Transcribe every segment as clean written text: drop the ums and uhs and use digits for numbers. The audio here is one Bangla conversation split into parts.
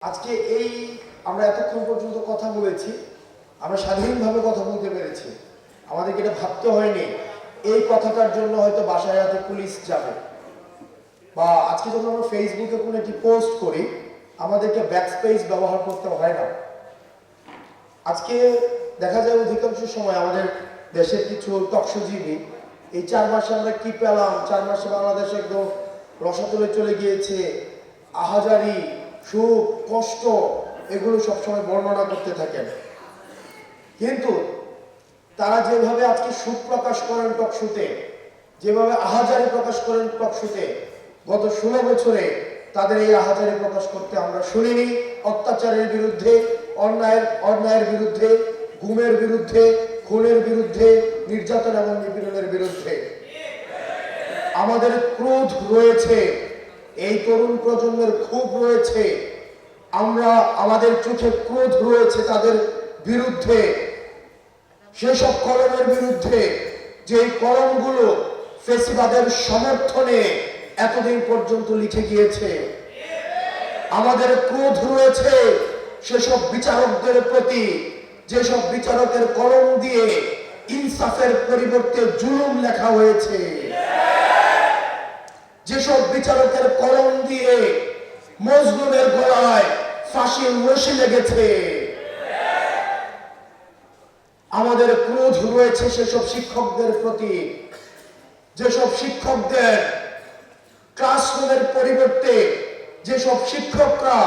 আজকে এই আমরা এতক্ষণ পর্যন্ত কথা বলেছি, আমরা স্বাধীনভাবে কথা বলতে পেরেছি। আমাদেরকে এটা ভাবতে হয়নি এই কথাটার জন্য হয়তো বাসায় রাতে পুলিশ যাবে, বা আজকে যখন আমরা ফেসবুকে কোনো একটি পোস্ট করি আমাদেরকে ব্যাকস্পেস ব্যবহার করতে হয় না। আজকে দেখা যায় অধিকাংশ সময় আমাদের দেশের কিছু টকশোজীবী এই 4 মাসে আমরা কি পেলাম, 4 মাসে বাংলাদেশ একদম রসাতলে চলে গিয়েছে, আহাজারি, সুখ, কষ্ট, এগুলো সবসময় বর্ণনা করতে থাকেন। কিন্তু তারা যেভাবে আজকে সুখ প্রকাশ করেন টকশোতে, যেভাবে আহাজারি প্রকাশ করেন টকশোতে, গত 16 বছরে তাদের এই আহাজারি প্রকাশ করতে আমরা শুনিনি। অত্যাচারের বিরুদ্ধে, অন্যায়ের বিরুদ্ধে, গুমের বিরুদ্ধে, খুনের বিরুদ্ধে, নির্যাতন এবং নিপীড়নের বিরুদ্ধে আমাদের ক্রোধ রয়েছে, এই তরুণ প্রজন্মের ক্ষোভ রয়েছে, আমাদের চোখে ক্রোধ রয়েছে তাদের বিরুদ্ধে, সেসব কলমের বিরুদ্ধে যে কলমগুলো ফেসিবাদের সমর্থনে এতদিন পর্যন্ত লিখে গিয়েছে। আমাদের ক্রোধ রয়েছে সেসব বিচারকদের প্রতি, যেসব বিচারকের কলম দিয়ে ইনসাফের পরিবর্তে জুলুম লেখা হয়েছে, যেসব বিচারকের কলম দিয়ে মজলুমের গলায় ফাঁসির রশি লেগেছে। আমাদের ক্রোধ রয়েছে সেসব শিক্ষকদের প্রতি, যেসব শিক্ষকদের ক্লাসরুমের পরিবর্তে যেসব শিক্ষকরা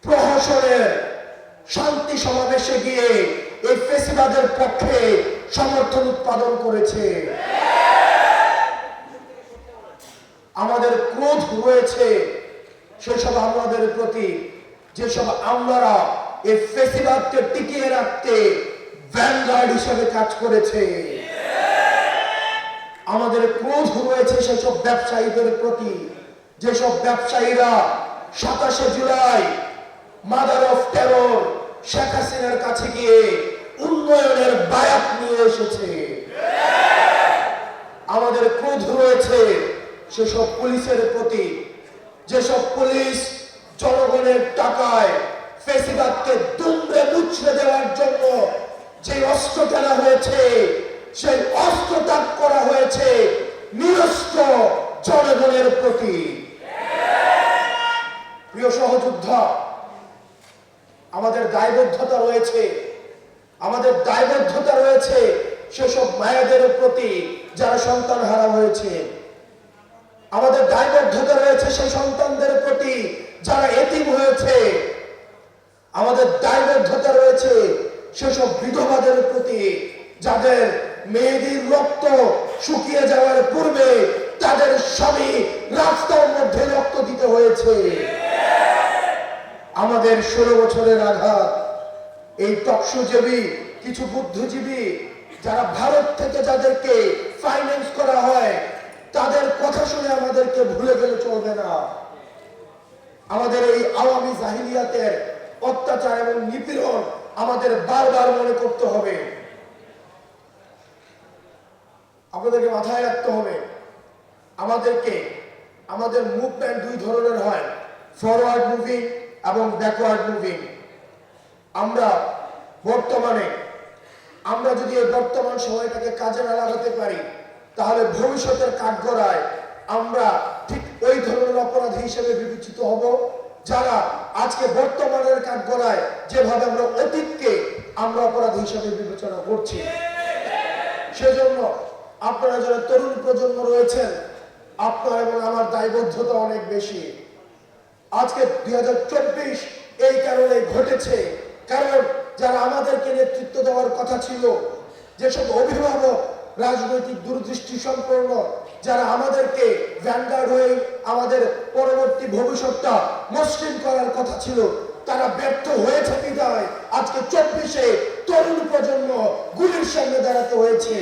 প্রহসনের শান্তি সমাবেশে গিয়ে এই ফেসিবাদের পক্ষে সমর্থন উৎপাদন করেছে। আমাদের ক্রোধ রয়েছে সেসব আমলাদের প্রতি, যেসব আমলারা এই ফেসিবাদকে টিকিয়ে রাখতে ভ্যানগার্ড হিসেবে কাজ করেছে। আমাদের ক্রোধ রয়েছে সেসব ব্যবসায়ীদের প্রতি, যেসব ব্যবসায়ীরা 27শে July mother of terror Sheikh হাসিনার কাছে গিয়ে উন্নয়নের বায়াত নিয়ে এসেছে। আমাদের ক্রোধ রয়েছে সেসব পুলিশের প্রতি, যেসব পুলিশ জনগণের টাকায় ফেসিবাদকে দুমড়ে মুচড়ে দেওয়ার জন্য যে অস্ত্র কেনা হয়েছে, সেই অস্ত্র ত্যাগ করা হয়েছে নিরস্ত্র জনগণের প্রতি। প্রিয় সহযোদ্ধা, আমাদের দায়বদ্ধতা রয়েছে, আমাদের দায়বদ্ধতা রয়েছে সেসব মায়েদের প্রতি যারা সন্তান হারা হয়েছে। আমাদের দায়বদ্ধতা রয়েছে সেই সন্তানদের প্রতি যারা এতিম হয়েছে। আমাদের দায়বদ্ধতা রয়েছে সেসব বিধবাদের প্রতি যাদের মেয়েদের রক্ত শুকিয়ে যাওয়ার পূর্বে তাদের স্বামী রাস্তার মধ্যে রক্ত দিতে হয়েছে। আমাদের 16 বছরের আঘাত, এই টকশোজীবী কিছু বুদ্ধিজীবী যারা ভারত থেকে যাদেরকে ফাইন্যান্স করা হয়, তাদের কথা শুনে আমাদেরকে ভুলে গেলে চলবে না। আমাদের এই আওয়ামী জাহিলিয়াতের অত্যাচার এবং নিপীড়ন আমাদের বারবার মনে করতে হবে। আপনাদেরকে মাথায় রাখতে হবে, আমাদের মুভমেন্ট দুই ধরনের হয়, ফরওয়ার্ড মুভিং এবং ব্যাকওয়ার্ড মুভিং। আমরা যদি এই বর্তমান সময়টাকে কাজে না লাগাতে পারি, তাহলে ভবিষ্যতের কাঠগড়ায় আমরা ঠিক ওই ধরনের অপরাধী হিসেবে বিবেচিত হব যারা আজকে বর্তমানের কাঠগড়ায় যেভাবে আমরা অতীতকে আমরা অপরাধী হিসেবে বিবেচনা করছি। সেজন্য আপনারা যারা তরুণ প্রজন্ম রয়েছেন, আপনার এবং আমার দায়বদ্ধতা অনেক বেশি। আজকে 2024 এই কারণে ঘটেছে, কারণ যারা আমাদেরকে নেতৃত্ব দেওয়ার কথা ছিল, যেসব অভিভাবক রাজনৈতিক দূরদৃষ্টি সম্পন্ন, যারা আমাদেরকে ভ্যানগার্ড হয়ে আমাদের পরবর্তী ভবিষ্যৎটা মসৃণ করার কথা ছিল, তারা ব্যর্থ হয়েছে বিদায় আজকে 24-এ তরুণ প্রজন্ম গুলির সামনে দাঁড়াতে হয়েছে।